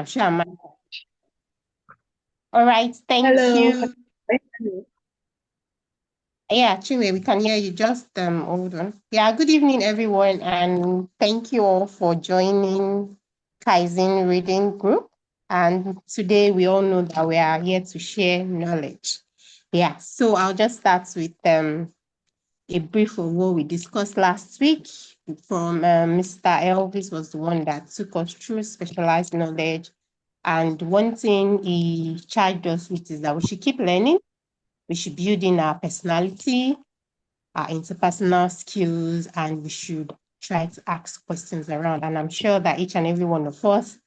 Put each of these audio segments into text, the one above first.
I'm sure I might. All right, thank Hello. you. Yeah, actually, we can hear you. Just hold on. Yeah, good evening, everyone, and thank you all for joining Kaizen Reading Group. And today we all know that we are here to share knowledge. Yeah, so I'll just start with a brief of what we discussed last week. From Mr. Elvis was the one that took us through specialized knowledge. And one thing he charged us with is that we should keep learning. We should build in our personality, our interpersonal skills, and we should try to ask questions around. And I'm sure that each and every one of us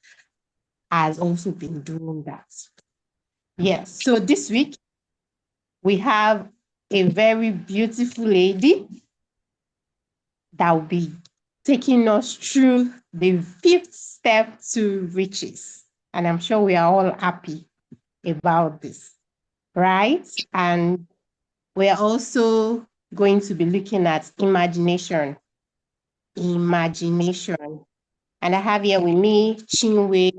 has also been doing that. Yes. So this week we have a very beautiful lady that will be taking us through the fifth step to riches. And I'm sure we are all happy about this, right? And we're also going to be looking at imagination. Imagination. And I have here with me Chinwe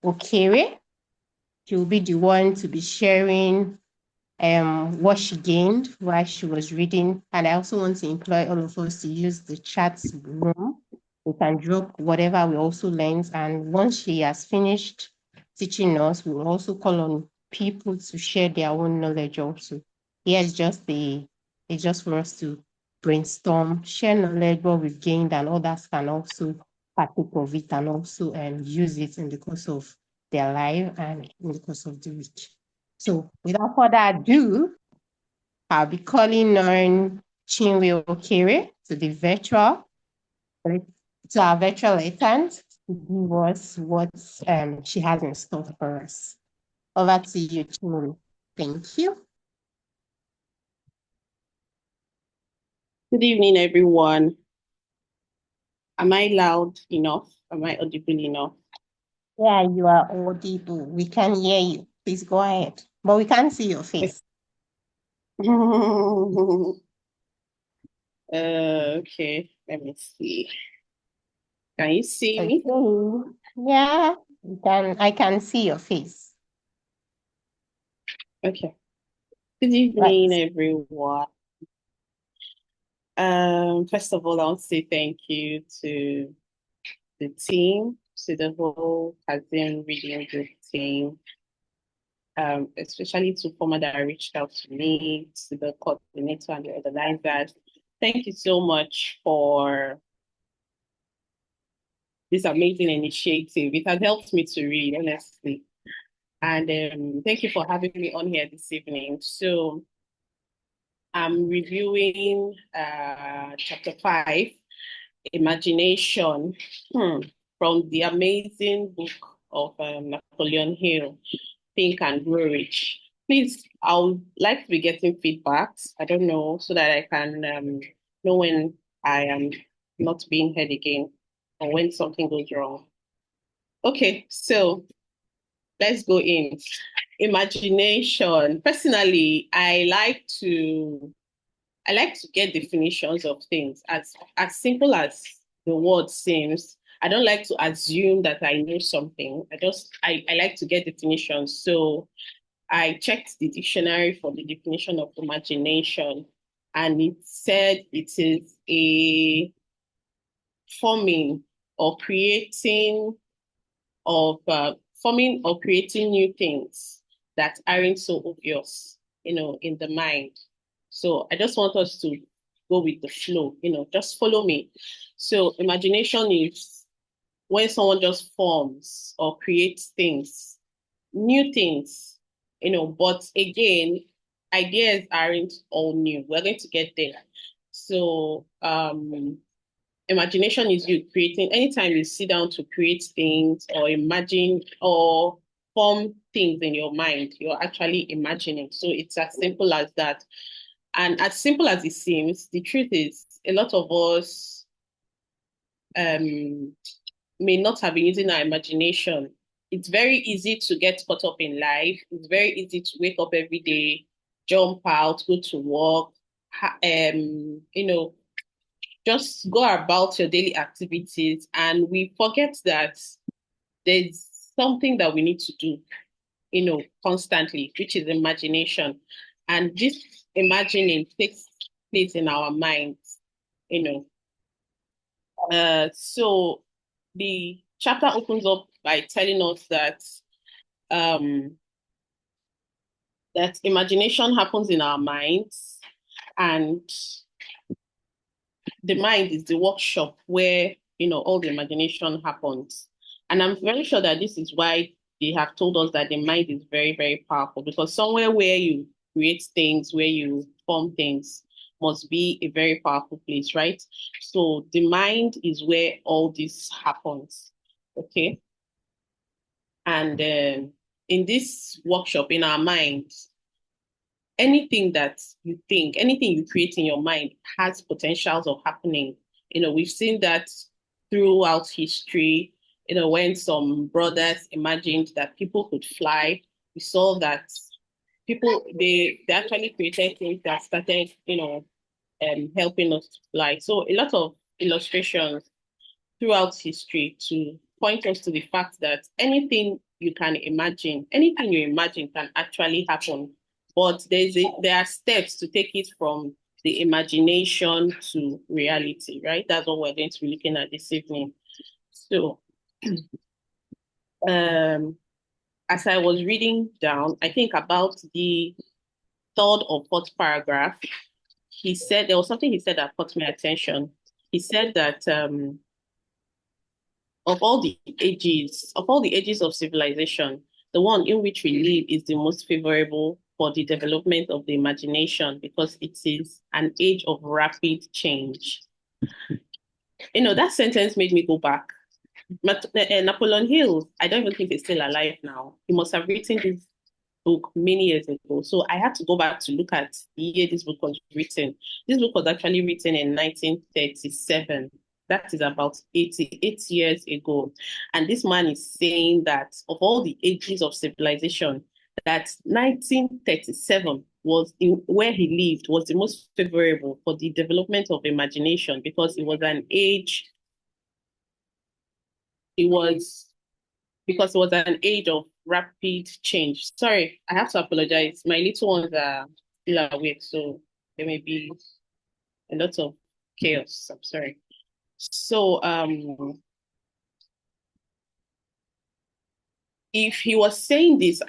Okere. She'll be the one to be sharing what she gained while she was reading. And I also want to employ all of us to use the chat room. We can drop whatever we also learned. And once she has finished teaching us, we'll also call on people to share their own knowledge also. Here is just it's just for us to brainstorm, share knowledge, what we've gained, and others can also partake of it and also use it in the course of their life and in the course of the week. So without further ado, I'll be calling on Chinwe Okere to our virtual attendant to give us what she has in store for us. Over to you, Chinwe. Thank you. Good evening, everyone. Am I loud enough? Am I audible enough? Yeah, you are audible. We can hear you. Please go ahead. But we can't see your face. Okay, let me see. Can you see me? Okay. Yeah, I can see your face. Okay. Good Right. evening, everyone. First of all, I want to say thank you to the team, to the whole Kazim Reading Group team, especially to Former that reached out to me, to the coordinator and the organizers. Thank you so much for this amazing initiative. It has helped me to read, honestly. And thank you for having me on here this evening. So I'm reviewing chapter 5, Imagination, from the amazing book of Napoleon Hill, Think and Grow Rich. Please, I would like to be getting feedbacks. I don't know, so that I can know when I am not being heard again or when something goes wrong. Okay, so let's go in. Imagination. Personally, I like to get definitions of things as simple as the word seems. I don't like to assume that I know something. I like to get definitions. So I checked the dictionary for the definition of imagination, and it said it is a forming or creating forming or creating new things that aren't so obvious, in the mind. So I just want us to go with the flow, just follow me. So imagination is when someone just forms or creates things, new things, but again, ideas aren't all new. We're going to get there. So imagination is you creating, anytime you sit down to create things or imagine or form things in your mind, you're actually imagining. So it's as simple as that. And as simple as it seems, the truth is a lot of us um, may not have been using our imagination. It's very easy to get caught up in life. It's very easy to wake up every day, jump out, go to work, just go about your daily activities. And we forget that there's something that we need to do, constantly, which is imagination. And this imagining takes place in our minds, you know. So the chapter opens up by telling us um, that imagination happens in our minds, and the mind is the workshop where all the imagination happens. And I'm very sure that this is why they have told us that the mind is very, very powerful, because somewhere where you create things, where you form things, must be a very powerful place, right? So the mind is where all this happens. Okay. And in this workshop, in our minds, anything that you think, anything you create in your mind has potentials of happening. We've seen that throughout history, when some brothers imagined that people could fly, we saw that people, they actually created things that started, helping us to fly. So a lot of illustrations throughout history to point us to the fact that anything you can imagine, anything you imagine can actually happen. But there are steps to take it from the imagination to reality, right? That's what we're going to be looking at this evening. So, um, as I was reading down, I think about the third or fourth paragraph, he said there was something he said that caught my attention. He said that of all the ages of civilization, the one in which we live is the most favorable for the development of the imagination because it is an age of rapid change. That sentence made me go back. Napoleon Hill, I don't even think he's still alive now. He must have written this book many years ago. So I had to go back to look at the year this book was written. This book was actually written in 1937. That is about 88 years ago. And this man is saying that of all the ages of civilization, that 1937 was where he lived was the most favorable for the development of imagination because it was an age, it was because it was an age of rapid change. Sorry, I have to apologize. My little ones are still awake, so there may be a lot of chaos. I'm sorry. So, if he was saying this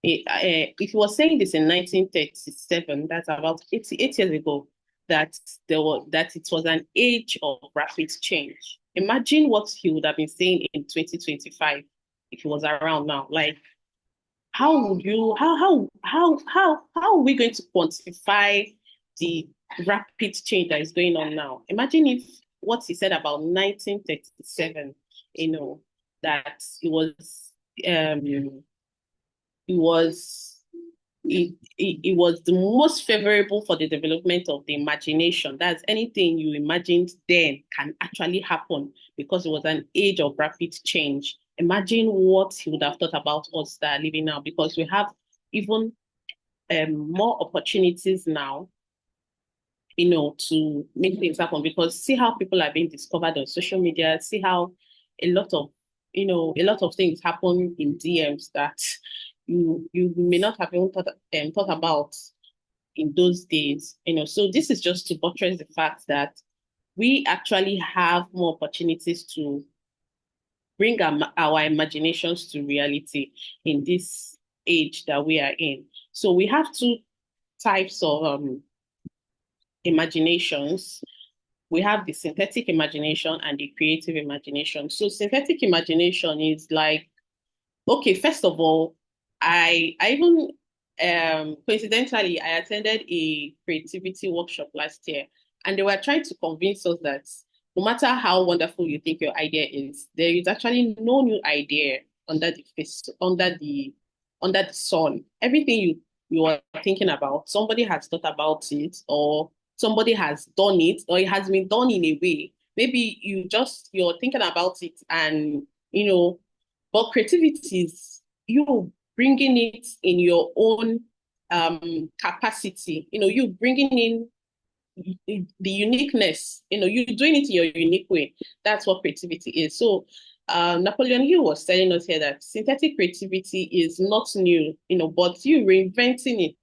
if he was saying this in 1937, that's about 88 years ago, that it was an age of rapid change. Imagine what he would have been saying in 2025 if he was around now. Like, how would you how are we going to quantify the rapid change that is going on now? Imagine if what he said about 1937, that um it was it was the most favorable for the development of the imagination. That's anything you imagined then can actually happen because it was an age of rapid change. Imagine what he would have thought about us that are living now, because we have even more opportunities now, to make things happen. Because see how people are being discovered on social media, see how a lot of, a lot of things happen in DMs that you may not have even thought about in those days. So this is just to buttress the fact that we actually have more opportunities to bring our imaginations to reality in this age that we are in. So we have two types of imaginations. We have the synthetic imagination and the creative imagination. So synthetic imagination is like, okay, first of all, I even coincidentally I attended a creativity workshop last year, and they were trying to convince us that no matter how wonderful you think your idea is, there is actually no new idea under the face, under the sun. Everything you are thinking about, somebody has thought about it, or somebody has done it, or it has been done in a way. Maybe you're thinking about it, and but creativity is you bringing it in your own capacity. You bringing in the uniqueness. You doing it in your unique way. That's what creativity is. So Napoleon Hill was telling us here that synthetic creativity is not new, but you reinventing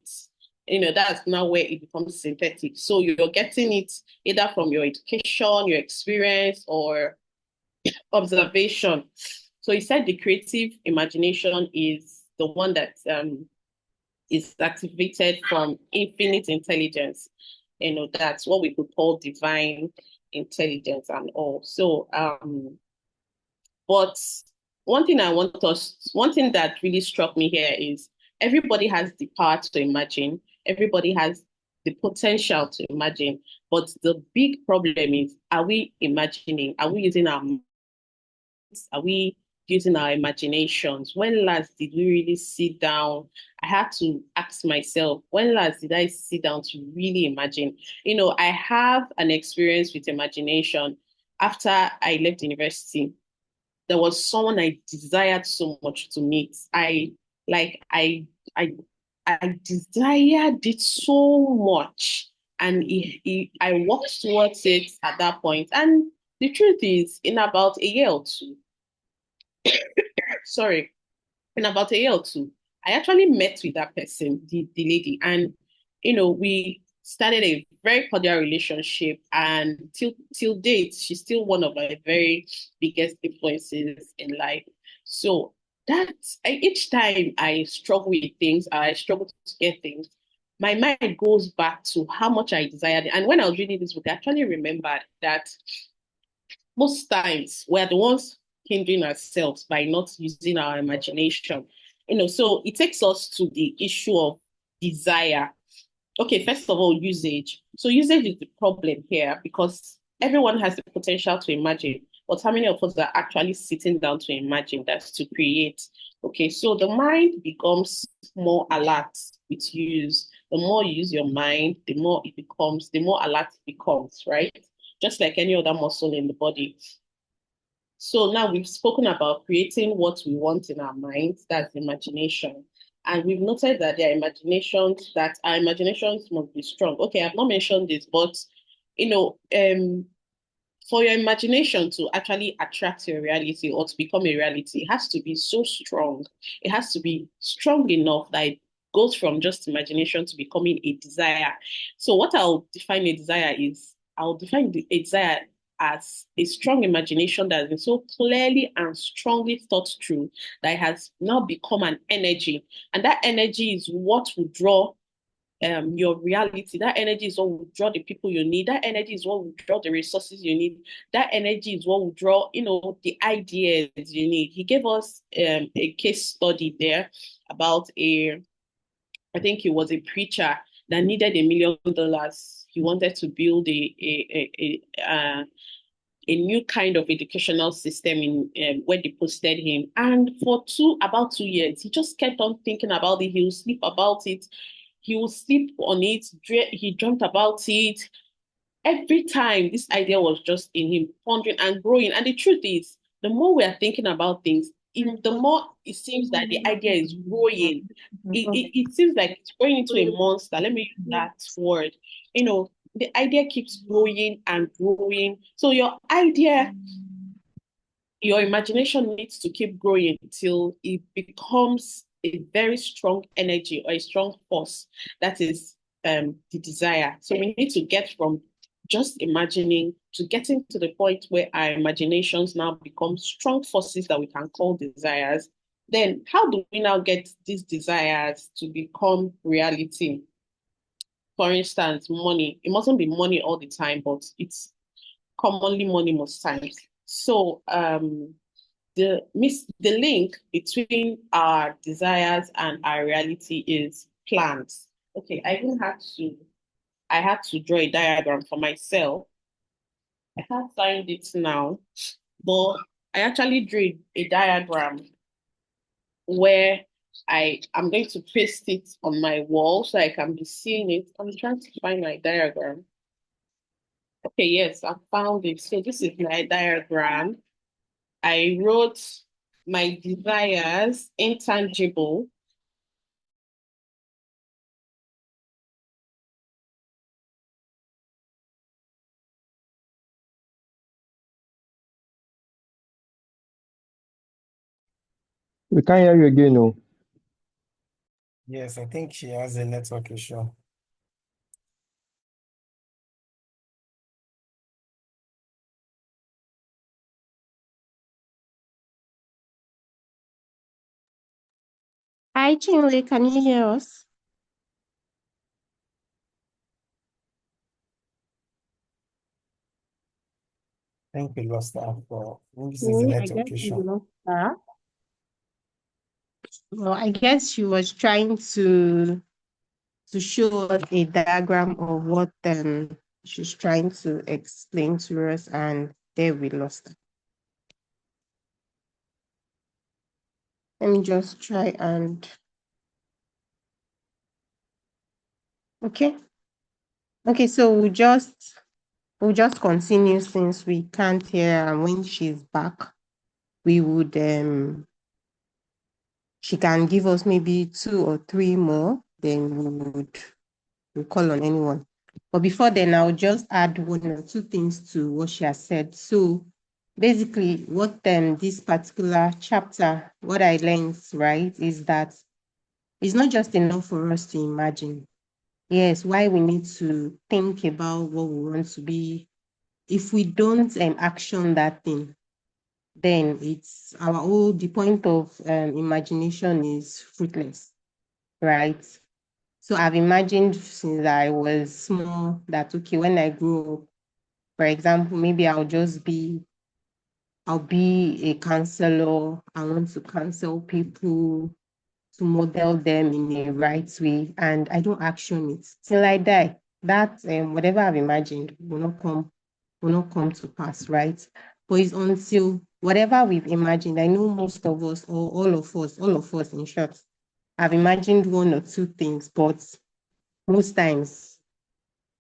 it, that's now where it becomes synthetic. So you're getting it either from your education, your experience, or observation. So he said the creative imagination is the one that is activated from infinite intelligence. That's what we could call divine intelligence and all. So, but one thing that really struck me here is everybody has the power to imagine, everybody has the potential to imagine. But the big problem is, are we imagining? Are we using our are we using our imaginations? When last did we really sit down? I had to ask myself, when last did I sit down to really imagine? I have an experience with imagination. After I left university, there was someone I desired so much to meet. I I desired it so much. And I worked towards it at that point. And the truth is, in about a year or two, sorry, in about a year or two, I actually met with that person, the lady, and we started a very cordial relationship. And till date, she's still one of my very biggest influences in life. So each time I struggle with things, I struggle to get things, my mind goes back to how much I desired it. And when I was reading this book, I actually remembered that most times we're the ones hindering ourselves by not using our imagination. So it takes us to the issue of desire. Okay, first of all, usage. So usage is the problem here because everyone has the potential to imagine, but how many of us are actually sitting down to imagine, that's to create? Okay, so the mind becomes more alert with use. The more you use your mind, the more alert it becomes, right? Just like any other muscle in the body. So now we've spoken about creating what we want in our minds, that's imagination. And we've noted that our imaginations must be strong. Okay, I've not mentioned this, but you know, um, for your imagination to actually attract your reality or to become a reality, it has to be so strong. It has to be strong enough that it goes from just imagination to becoming a desire. So, what I'll define a desire is, I'll define a desire as a strong imagination that has been so clearly and strongly thought through that it has now become an energy. And that energy is what will draw your reality. That energy is what will draw the people you need. That energy is what will draw the resources you need. That energy is what will draw, the ideas you need. He gave us a case study there about I think he was a preacher that needed $1 million. He wanted to build a new kind of educational system in where they posted him. And for about 2 years, he just kept on thinking about it. He would sleep about it. He would sleep on it. He dreamt about it. Every time this idea was just in him, pondering and growing. And the truth is, the more we are thinking about things, the more it seems that the idea is growing. It seems like it's growing into a monster. Let me use that word. The idea keeps growing and growing. So your imagination needs to keep growing until it becomes a very strong energy or a strong force. That is the desire. So we need to get from just imagining to getting to the point where our imaginations now become strong forces that we can call desires. Then how do we now get these desires to become reality? For instance, money. It mustn't be money all the time, but it's commonly money most times. So the link between our desires and our reality is plans. Okay, I had to draw a diagram for myself. I can't find it now, but I actually drew a diagram where I'm going to paste it on my wall so I can be seeing it. I'm trying to find my diagram. Okay, yes, I found it. So this is my diagram. I wrote my desires intangible. We can't hear you again, no. Yes, I think she has a network issue. Hi, Chinwe, can you hear us? I think we lost her for, I think this is the I guess network we issue. lost her. Well, I guess she was trying to show us a diagram of what she's trying to explain to us, and there we lost her. Let me just try and okay. Okay, so we'll just continue since we can't hear her, and when she's back, we would she can give us maybe 2 or 3 more, then we'll call on anyone. But before then, I'll just add 1 or 2 things to what she has said. So basically, what this particular chapter, what I learned, right, is that it's not just enough for us to imagine. Yes, why we need to think about what we want to be. If we don't action that thing, then it's our whole the point of imagination is fruitless, right? So I've imagined since I was small that okay, when I grow up, for example, maybe I'll be a counselor. I want to counsel people to model them in a right way, and I don't action it till I die. That whatever I've imagined will not come to pass, right? But it's until whatever we've imagined. I know most of us, or all of us, in short, have imagined 1 or 2 things, but most times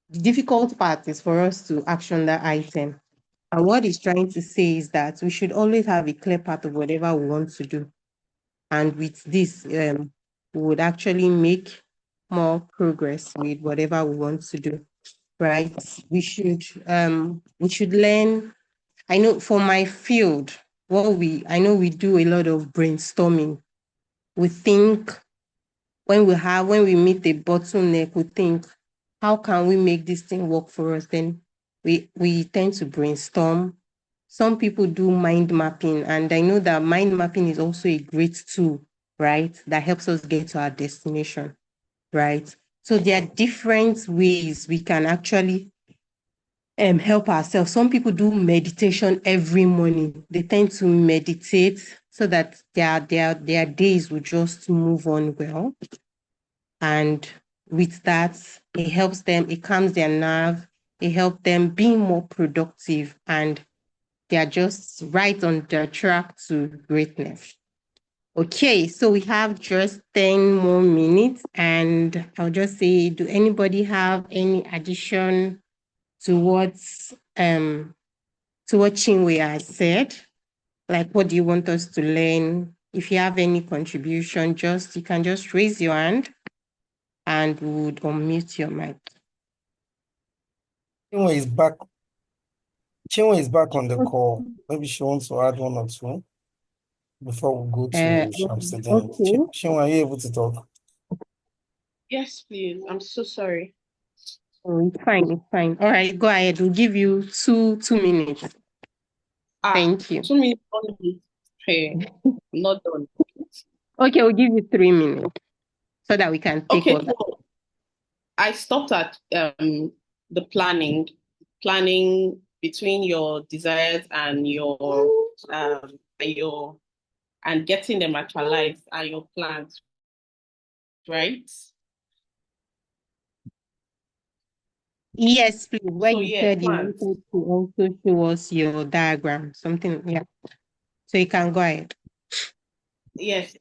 the difficult part is for us to action that item. And what he's trying to say is that we should always have a clear path of whatever we want to do. And with this, we would actually make more progress with whatever we want to do. Right? We should learn. I know for my field, I know we do a lot of brainstorming. We think when we meet a bottleneck, we think, how can we make this thing work for us? Then we tend to brainstorm. Some people do mind mapping, and I know that mind mapping is also a great tool, right? That helps us get to our destination, right? So there are different ways we can actually help ourselves. Some people do meditation every morning. They tend to meditate so that their days will just move on well. And with that, it helps them, it calms their nerve, it helps them be more productive, and they are just right on the track to greatness. Okay, so we have just 10 more minutes, and I'll just say, do anybody have any addition to what Chinwe has said? Like, what do you want us to learn? If you have any contribution, you can just raise your hand and we would unmute your mic. Chinwe is back. Chinwe is back on the call. Maybe she wants to add 1 or 2 before we go to Shamsuddin. Okay. Chinwe, are you able to talk? Yes, please. I'm so sorry. Oh, it's fine. It's fine. All right, go ahead. We'll give you two minutes. Thank you. 2 minutes only. Hey, I'm not done. Okay, we'll give you 3 minutes so that we can take Okay, all that. so I stopped at the planning between your desires and your and getting them actualized are your plans, right? Yes, please. Where So you yeah, said you plans. wanted to also show us your diagram, something, yeah. So you can go ahead. Yes.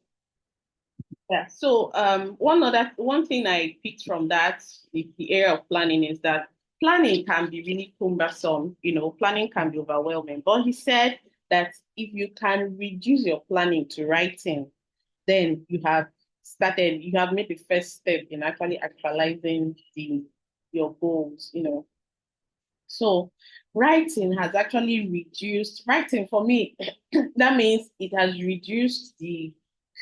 Yeah. So one thing I picked from that, the area of planning, is that planning can be really cumbersome. Planning can be overwhelming. But he said that if you can reduce your planning to writing, then you have made the first step in actually actualizing your goals. So writing has actually reduced writing for me. That means it has reduced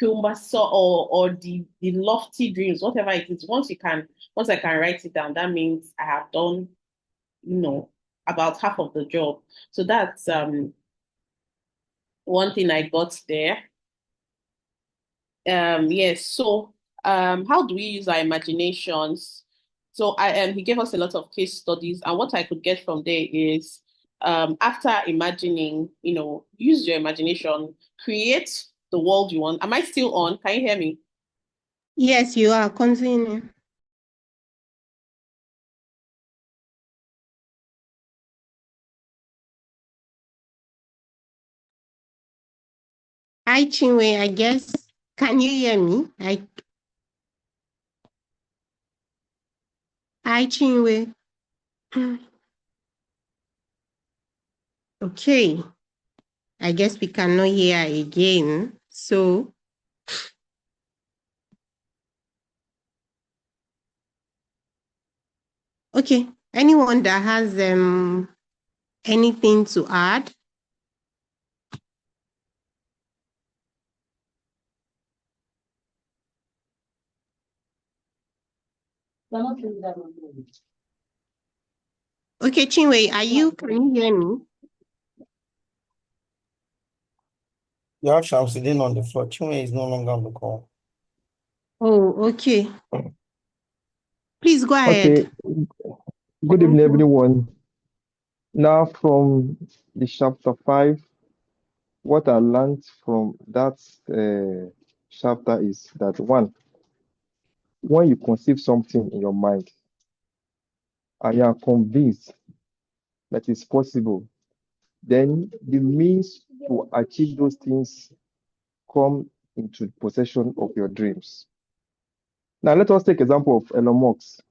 or the lofty dreams, whatever it is. Once I can write it down, that means I have done, about half of the job. So that's one thing I got there. Yes. So how do we use our imaginations? So he gave us a lot of case studies, and what I could get from there is after imagining, use your imagination, create the world you want. Am I still on? Can you hear me? Yes, you are. Continue. Hi, Chinwe, I guess. Can you hear me? Hi, Chinwe. Okay. I guess we cannot hear again. So, okay. Anyone that has anything to add? Okay, Chinwe, can you hear me? You have Shamsuddin on the floor. Chinwe is no longer on the call. Oh, okay. Please go Okay, ahead. good evening, everyone. Now, from the chapter 5, what I learned from that chapter is that one, when you conceive something in your mind and you are convinced that it's possible, then the means to achieve those things come into possession of your dreams. Now, let us take example of Elon Musk.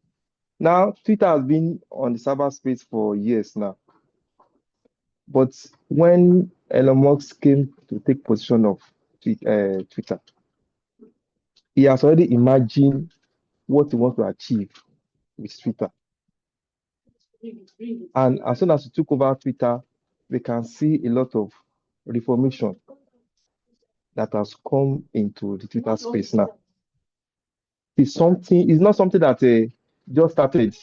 Now, Twitter has been on the cyberspace for years now. But when Elon Musk came to take position of Twitter, he has already imagined what he wants to achieve with Twitter. And as soon as he took over Twitter, we can see a lot of reformation that has come into the Twitter space now. It's not something that just started.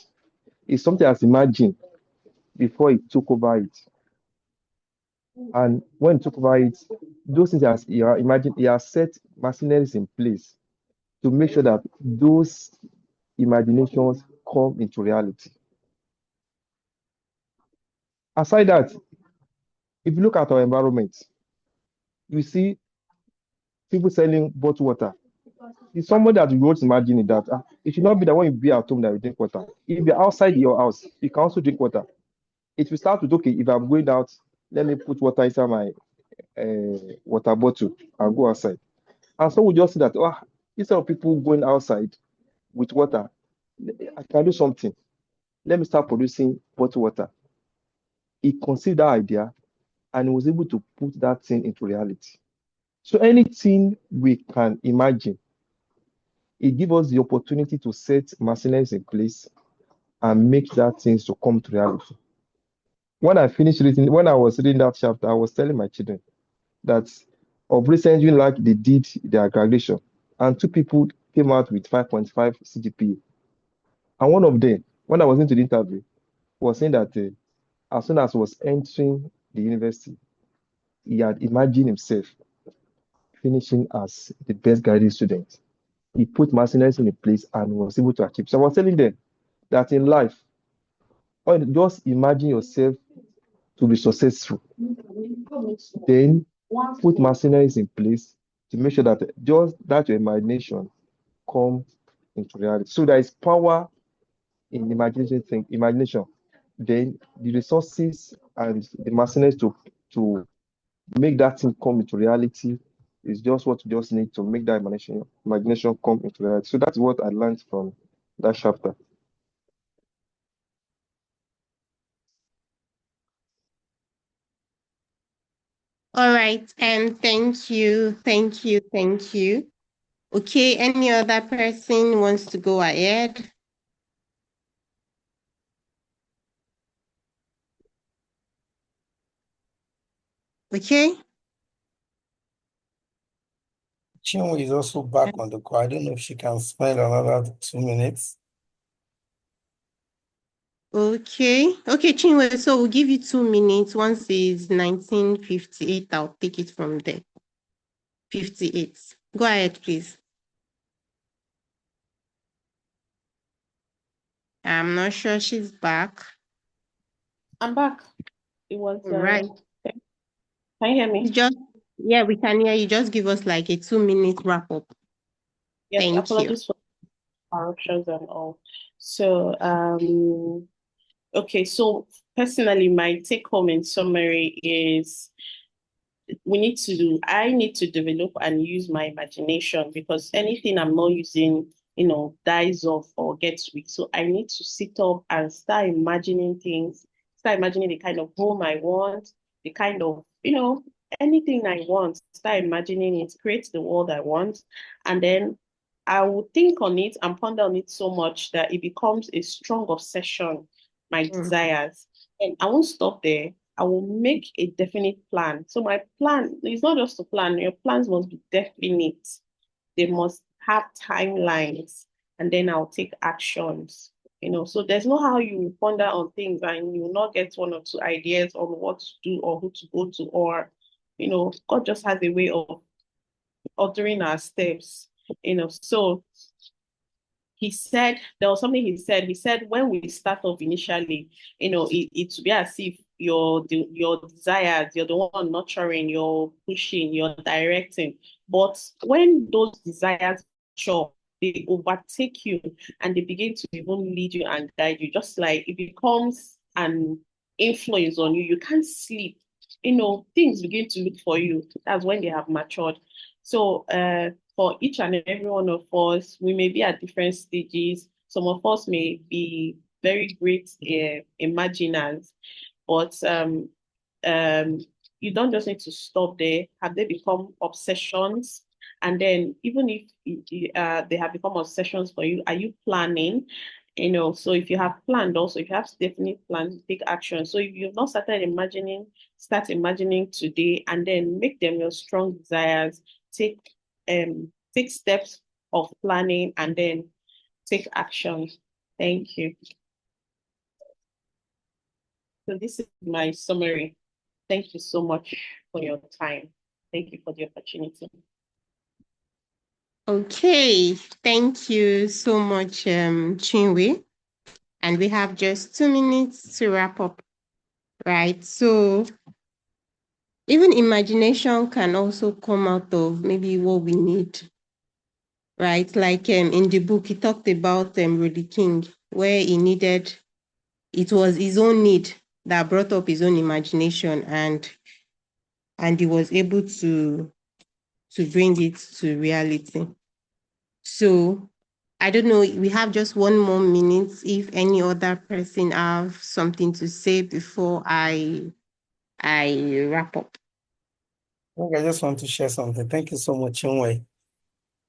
It's something that's imagined before he took over it. And when he took over it, those things as he imagined, he has set machineries in place to make sure that those imaginations come into reality. Aside that, if you look at our environment, you see people selling bottled water. It's somebody that you won't imagine that it should not be that when you be at home that you drink water. If you're outside your house, you can also drink water. It will start with, okay, if I'm going out, let me put water inside my water bottle and go outside. And so we just see that instead of people going outside with water, I can do something. Let me start producing bottled water. He conceived that idea and was able to put that thing into reality. So anything we can imagine, it gives us the opportunity to set machineries in place and make that things to come to reality. When I was reading that chapter, I was telling my children that of recent, they did their graduation, and two people came out with 5.5 CGPA. And one of them, when I was into the interview, was saying that as soon as he was entering the university, he had imagined himself finishing as the best graduate student. He put machineries in place and was able to achieve. So I was telling them that in life, just imagine yourself to be successful. Then put machineries in place to make sure that just that your imagination come into reality. So there is power in imagination. Then the resources and the machineries to make that thing come into reality is just what you just need to make that imagination come into reality. So that's what I learned from that chapter. All right. And thank you. Thank you. Thank you. Okay. Any other person wants to go ahead? Okay. Chinwe is also back on the call. I don't know if she can spend another 2 minutes. Okay. Okay, Chinwe, so we'll give you 2 minutes. Once it's 19:58, I'll take it from there. 58. Go ahead, please. I'm not sure she's back. I'm back. It was, Right. can you hear me? Yeah, we can hear you. Just give us like a 2-minute wrap up. Yes, Thank you. apologies for interruptions and all. So, okay, so personally, my take home in summary is I need to develop and use my imagination, because anything I'm not using, dies off or gets weak. So I need to sit up and start imagining things, start imagining the kind of home I want, the kind of, anything I want, start imagining it, create the world I want. And then I will think on it and ponder on it so much that it becomes a strong obsession, my desires. And I won't stop there. I will make a definite plan. So my plan is not just a plan. Your plans must be definite. They must have timelines, and then I'll take actions. So there's no how you ponder on things and you will not get one or two ideas on what to do or who to go to, or God just has a way of ordering our steps. So there was something he said when we start off initially, it will be as if your desires, you're the one nurturing, you're pushing, you're directing. But when those desires show, they overtake you and they begin to even lead you and guide you, just like it becomes an influence on you. You can't sleep. Things begin to look for you. That's when they have matured. So for each and every one of us, we may be at different stages. Some of us may be very great imaginers, but you don't just need to stop there. Have they become obsessions? And then even if they have become obsessions for you, are you planning? So if you have planned also, if you have definite plans, take action. So if you've not started imagining, start imagining today and then make them your strong desires. Take steps of planning and then take action. Thank you. So this is my summary. Thank you so much for your time. Thank you for the opportunity. Okay, thank you so much, Chinwe. And we have just 2 minutes to wrap up, right? So even imagination can also come out of maybe what we need, right? Like in the book, he talked about Rudy King, where it was his own need that brought up his own imagination, and he was able to bring it to reality. So I don't know, we have just 1 more minute. If any other person have something to say before I wrap up. I just want to share something. Thank you so much, Chinwe.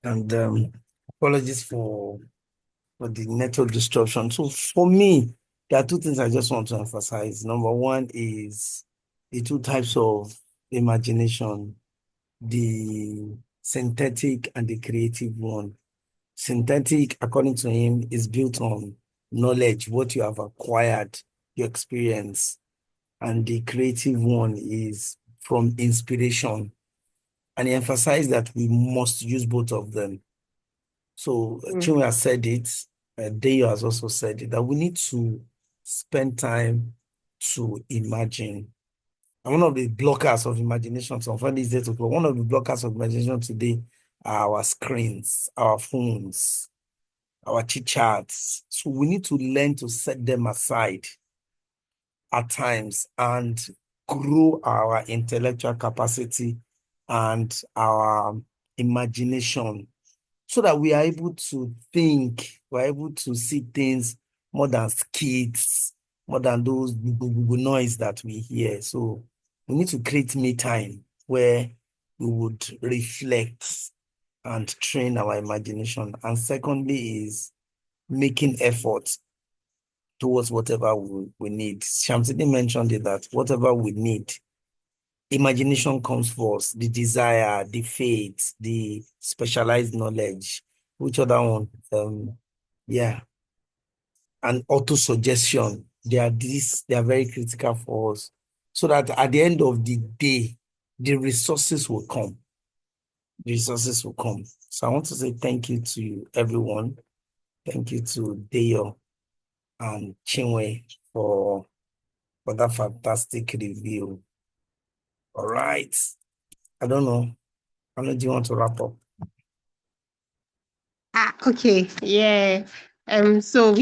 And apologies for the network disruption. So for me, there are two things I just want to emphasize. Number one is the two types of imagination, the synthetic and the creative one. Synthetic, according to him, is built on knowledge, what you have acquired, your experience. And the creative one is from inspiration. And he emphasized that we must use both of them. So Chinwe has said it, Deyo has also said it, that we need to spend time to imagine. And one of the blockers of imagination, so one of the blockers of imagination today are our screens, our phones, our chit chats. So we need to learn to set them aside at times and grow our intellectual capacity and our imagination so that we are able to think, we're able to see things more than skits, more than those noise that we hear. So we need to create me time where we would reflect and train our imagination. And secondly is making effort towards whatever we need. Shamsidi mentioned it, that whatever we need, imagination comes first, the desire, the faith, the specialized knowledge. Which other one? Yeah. And auto-suggestion. They are very critical for us. So that at the end of the day, the resources will come. The resources will come. So I want to say thank you to everyone. Thank you to Deyo and Chinwe for that fantastic review. All right. I don't know. How do you want to wrap up? Okay, yeah. So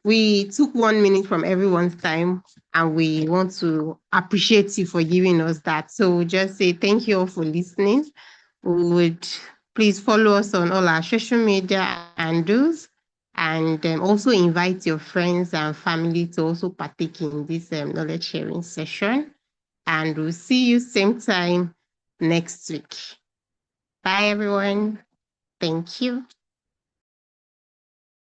we took 1 minute from everyone's time, and we want to appreciate you for giving us that. So we just say thank you all for listening. We would please follow us on all our social media handles, and also invite your friends and family to also partake in this knowledge sharing session. And we'll see you same time next week. Bye, everyone. Thank you.